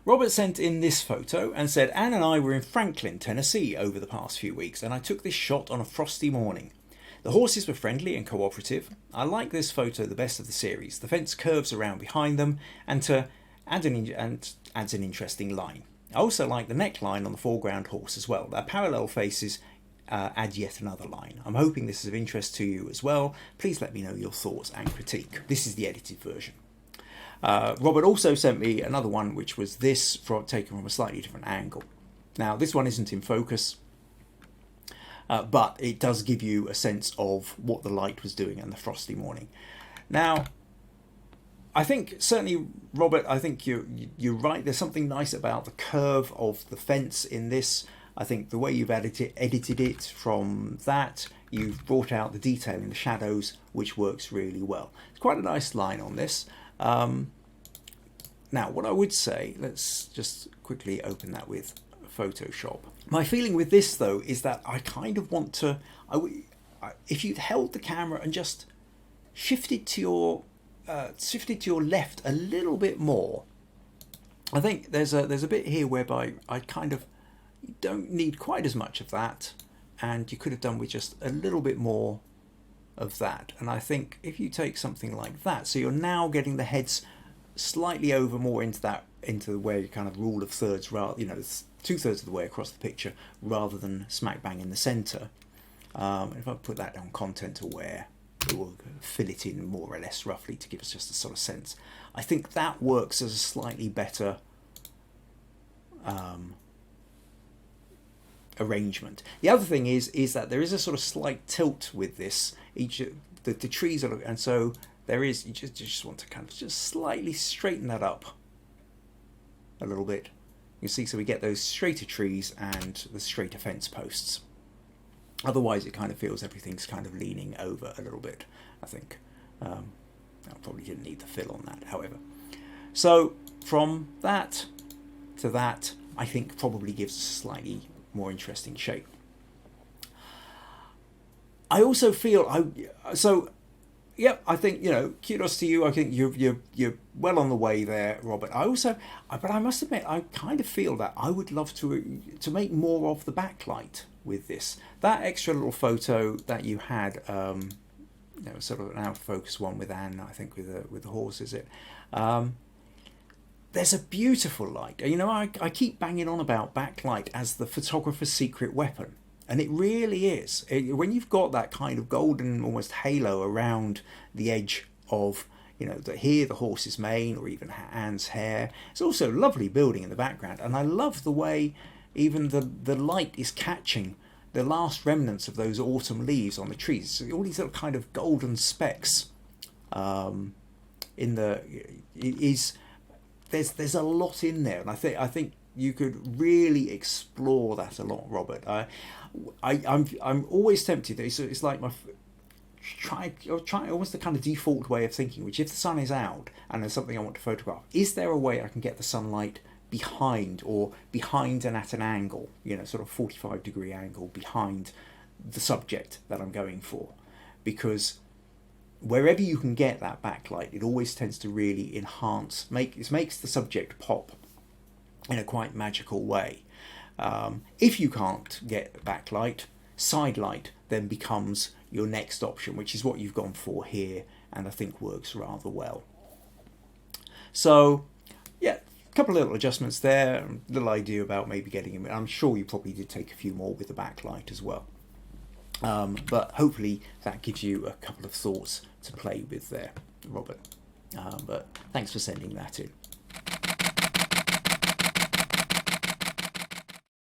Robert sent in this photo and said, Anne and I were in Franklin, Tennessee over the past few weeks, and I took this shot on a frosty morning. The horses were friendly and cooperative. I like this photo the best of the series. The fence curves around behind them and adds an interesting line. I also like the neckline on the foreground horse as well. Their parallel faces add yet another line. I'm hoping this is of interest to you as well. Please let me know your thoughts and critique. This is the edited version. Robert also sent me another one, which was this, taken from a slightly different angle. Now, this one isn't in focus, but it does give you a sense of what the light was doing in the frosty morning. Now, I think certainly, Robert, I think you're right. There's something nice about the curve of the fence in this. I think the way you've edited it from that, you've brought out the detail in the shadows, which works really well. It's quite a nice line on this. Now, what I would say, let's just quickly open that with Photoshop. My feeling with this, though, is that I kind of want to, if you'd held the camera and just shifted to your left a little bit more, I think there's a bit here whereby I kind of don't need quite as much of that, and you could have done with just a little bit more of that. And I think if you take something like that, so you're now getting the heads slightly over more into where you kind of rule of thirds, rather, 2/3 of the way across the picture rather than smack bang in the center. If I put that on content aware, it will fill it in more or less roughly to give us just a sort of sense. I think that works as a slightly better arrangement. The other thing is that there is a sort of slight tilt with this. The trees are, and so there is. You just want to kind of just slightly straighten that up a little bit. You see, so we get those straighter trees and the straighter fence posts. Otherwise, it kind of feels everything's kind of leaning over a little bit, I think. I probably didn't need the fill on that, however. So from that to that, I think probably gives a slightly more interesting shape. I also feel, I think, kudos to you. I think you're well on the way there, Robert. But I must admit, I kind of feel that I would love to make more of the backlight with this. That extra little photo that you had, sort of an out of focus one with Anne, I think with the horse, is it? There's a beautiful light. I keep banging on about backlight as the photographer's secret weapon. And it really is. When you've got that kind of golden, almost halo around the edge of, the horse's mane or even Anne's hair. It's also lovely building in the background. And I love the way even the light is catching the last remnants of those autumn leaves on the trees. So all these little kind of golden specks there's a lot in there. And I think you could really explore that a lot, Robert. I'm always tempted. It's like try almost the kind of default way of thinking, which if the sun is out and there's something I want to photograph, is there a way I can get the sunlight behind and at an angle, sort of 45-degree angle behind the subject that I'm going for? Because wherever you can get that backlight, it always tends to really enhance, makes the subject pop in a quite magical way. If you can't get backlight, side light then becomes your next option, which is what you've gone for here, and I think works rather well. So, a couple of little adjustments there, a little idea about maybe getting him. I'm sure you probably did take a few more with the backlight as well. But hopefully that gives you a couple of thoughts to play with there, Robert. But thanks for sending that in.